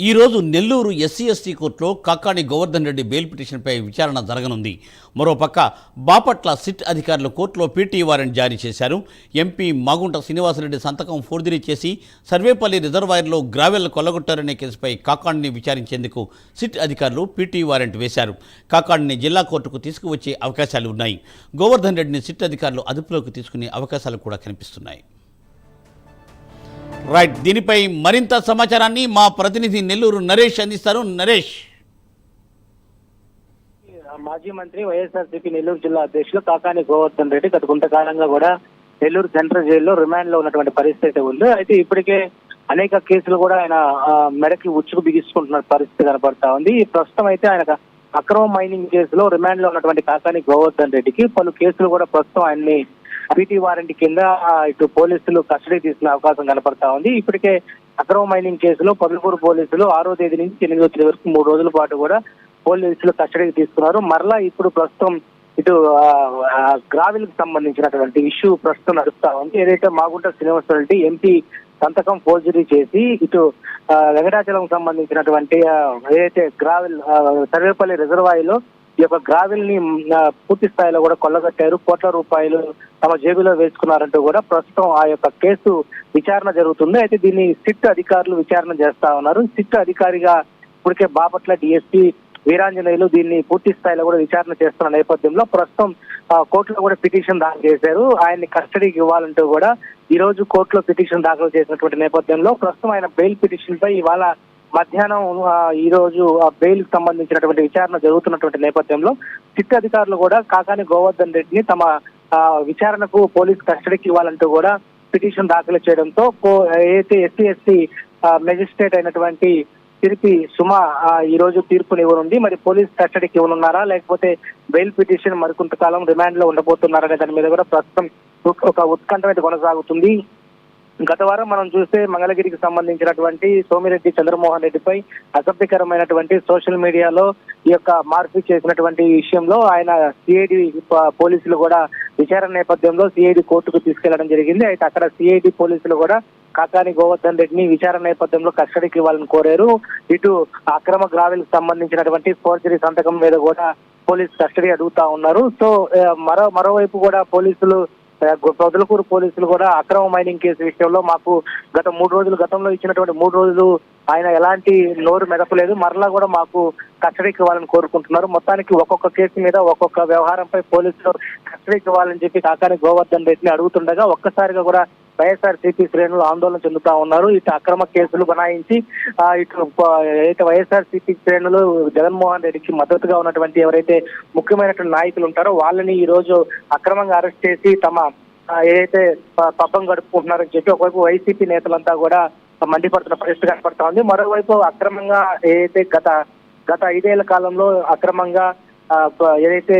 ఈరోజు నెల్లూరు ఎస్సీ కోర్టులో కాకాణి గోవర్ధన్ రెడ్డి బెయిల్ పిటిషన్పై విచారణ జరగనుంది. మరోపక్క బాపట్ల సిట్ అధికారులు కోర్టులో పీటీ వారెంట్ జారీ చేశారు. ఎంపీ మాగుంట శ్రీనివాసరెడ్డి సంతకం ఫోర్జరీ చేసి సర్వేపల్లి రిజర్వాయర్లో గ్రావెల్ కొల్లగొట్టారనే కేసుపై కాకాణిని విచారించేందుకు సిట్ అధికారులు పీటీ వారెంట్ వేశారు. కాకాణిని జిల్లా కోర్టుకు తీసుకువచ్చే అవకాశాలు ఉన్నాయి. గోవర్ధన్ రెడ్డిని సిట్ అధికారులు అదుపులోకి తీసుకునే అవకాశాలు కూడా కనిపిస్తున్నాయి. రైట్, దీనిపై మరింత సమాచారాన్ని మా ప్రతినిధి నెల్లూరు నరేష్ అందిస్తారు. నరేష్, మాజీ మంత్రి వైఎస్ఆర్సీపీ నెల్లూరు జిల్లా అధ్యక్షులు కాకాని గోవర్ధన్ రెడ్డి గత కొంతకాలంగా కూడా నెల్లూరు సెంట్రల్ జైల్లో రిమాండ్ లో ఉన్నటువంటి పరిస్థితి ఉంది. అయితే ఇప్పటికే అనేక కేసులు కూడా ఆయన మెడకి ఉచ్చుకు బిగించుకుంటున్న పరిస్థితి కనపడతా ఉంది. ప్రస్తుతం అయితే ఆయన అక్రమ మైనింగ్ కేసులో రిమాండ్ లో ఉన్నటువంటి కాకాని గోవర్ధన్ రెడ్డికి పలు కేసులు కూడా ప్రస్తుతం ఆయన్ని పీటీ వారెంట్ కింద ఇటు పోలీసులు కస్టడీ తీసుకునే అవకాశం కనపడతా ఉంది. ఇప్పటికే అక్రమ మైనింగ్ కేసులో పదమూడు పోలీసులు 6వ తేదీ నుంచి 8వ తేదీ వరకు 3 రోజుల పాటు కూడా పోలీసులు కస్టడీకి తీసుకున్నారు. మరలా ఇప్పుడు ప్రస్తుతం ఇటు గ్రావెల్ కి సంబంధించినటువంటి ఇష్యూ ప్రస్తుతం నడుస్తా ఉంది. ఏదైతే మాగుంట శ్రీనివాసరెడ్డి ఎంపీ సంతకం ఫోర్జరీ చేసి ఇటు వెంకటాచలం సంబంధించినటువంటి ఏదైతే గ్రావెల్ సర్వేపల్లి రిజర్వాయర్ లో ఈ యొక్క గ్రావెల్ ని పూర్తి స్థాయిలో కూడా కొల్లగొట్టారు, కోట్ల రూపాయలు తమ జేబులో వేసుకున్నారంటూ కూడా ప్రస్తుతం ఆ యొక్క కేసు విచారణ జరుగుతుంది. అయితే దీన్ని సిట్ అధికారులు విచారణ చేస్తా ఉన్నారు. సిట్ అధికారిగా ఇప్పటికే బాపట్ల డిఎస్పీ వీరాంజనేయులు దీన్ని పూర్తి స్థాయిలో కూడా విచారణ చేస్తున్న నేపథ్యంలో ప్రస్తుతం కోర్టులో కూడా పిటిషన్ దాఖలు చేశారు. ఆయన్ని కస్టడీకి ఇవ్వాలంటూ కూడా ఈ రోజు కోర్టులో పిటిషన్ దాఖలు చేసినటువంటి నేపథ్యంలో ప్రస్తుతం ఆయన బెయిల్ పిటిషన్ పై ఇవాళ మధ్యాహ్నం ఈ రోజు బెయిల్ కి సంబంధించినటువంటి విచారణ జరుగుతున్నటువంటి నేపథ్యంలో సిట్ అధికారులు కూడా కాకాని గోవర్ధన్ రెడ్డిని తమ విచారణకు పోలీస్ కస్టడీకి ఇవ్వాలంటూ కూడా పిటిషన్ దాఖలు చేయడంతో ఏదైతే ఎస్సీ మెజిస్ట్రేట్ అయినటువంటి తిరిపి సుమ ఈ రోజు తీర్పునివ్వనుంది. మరి పోలీస్ కస్టడీకి ఇవ్వనున్నారా లేకపోతే బెయిల్ పిటిషన్ మరికొంతకాలం రిమాండ్ లో ఉండబోతున్నారనే దాని మీద కూడా ప్రస్తుతం ఒక ఉత్కంఠ అయితే కొనసాగుతుంది. గత వారం మనం చూస్తే మంగళగిరికి సంబంధించినటువంటి సోమిరెడ్డి చంద్రమోహన్ రెడ్డిపై అసభ్యకరమైనటువంటి సోషల్ మీడియాలో ఈ యొక్క మార్పు చేసినటువంటి విషయంలో ఆయన సిఐడి పోలీసులు కూడా విచారణ నేపథ్యంలో సిఐడి కోర్టుకు తీసుకెళ్లడం జరిగింది. అయితే అక్కడ సిఐడి పోలీసులు కూడా కాకాని గోవర్ధన్ రెడ్డిని విచారణ నేపథ్యంలో కస్టడీకి ఇవ్వాలని కోరారు. ఇటు అక్రమ గ్రావెల్ కి సంబంధించినటువంటి ఫోర్జరీ సంతకం మీద కూడా పోలీసు కస్టడీ అడుగుతా ఉన్నారు. సో మరోవైపు కూడా పోలీసులు పొదలకూరు పోలీసులు కూడా అక్రమ మైనింగ్ కేసు విషయంలో మాకు గత 3 రోజులు గతంలో ఇచ్చినటువంటి 3 రోజులు ఆయన ఎలాంటి నోరు మెదపలేదు, మరలా కూడా మాకు కస్టడీకి ఇవ్వాలని కోరుకుంటున్నారు. మొత్తానికి ఒక్కొక్క కేసు మీద ఒక్కొక్క వ్యవహారంపై పోలీసులు కస్టడీకి ఇవ్వాలని చెప్పి కాకాని గోవర్ధన్ రెడ్డిని అడుగుతుండగా ఒక్కసారిగా కూడా వైఎస్ఆర్సీపీ శ్రేణులు ఆందోళన చెందుతా ఉన్నారు. ఇటు అక్రమ కేసులు బనాయించి ఇటు వైఎస్ఆర్సీపీ శ్రేణులు జగన్మోహన్ రెడ్డికి మద్దతుగా ఉన్నటువంటి ఎవరైతే ముఖ్యమైనటువంటి నాయకులు ఉంటారో వాళ్ళని ఈ రోజు అక్రమంగా అరెస్ట్ చేసి తమ ఏదైతే పబ్బం గడుపుకుంటున్నారని చెప్పి ఒకవైపు వైసీపీ నేతలంతా కూడా మండిపడుతున్న పరిస్థితి కనపడతా ఉంది. మరోవైపు అక్రమంగా ఏదైతే గత 5 ఏళ్ల కాలంలో అక్రమంగా ఏదైతే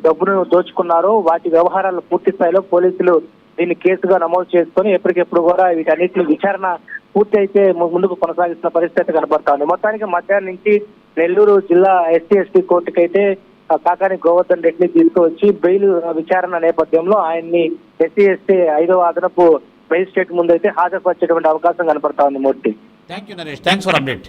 డబ్బును దోచుకున్నారో వాటి వ్యవహారాలు పూర్తి స్థాయిలో పోలీసులు దీన్ని కేసుగా నమోదు చేసుకుని ఎప్పటికెప్పుడు కూడా వీటన్నిటిని విచారణ పూర్తి అయితే ముందుకు కొనసాగిస్తున్న పరిస్థితి కనబడతా ఉంది. మొత్తానికి మధ్యాహ్నం నుంచి నెల్లూరు జిల్లా ఎస్టీ కోర్టుకైతే కాకాని గోవర్ధన్ రెడ్డిని తీసుకువచ్చి బెయిల్ విచారణ నేపథ్యంలో ఆయన్ని ఎస్సీ 5వ అదనపు మేజిస్ట్రేట్ ముందు అయితే హాజరుపరిచేటువంటి అవకాశం కనపడతా ఉంది. Murthy, thank you Naresh, thanks for update.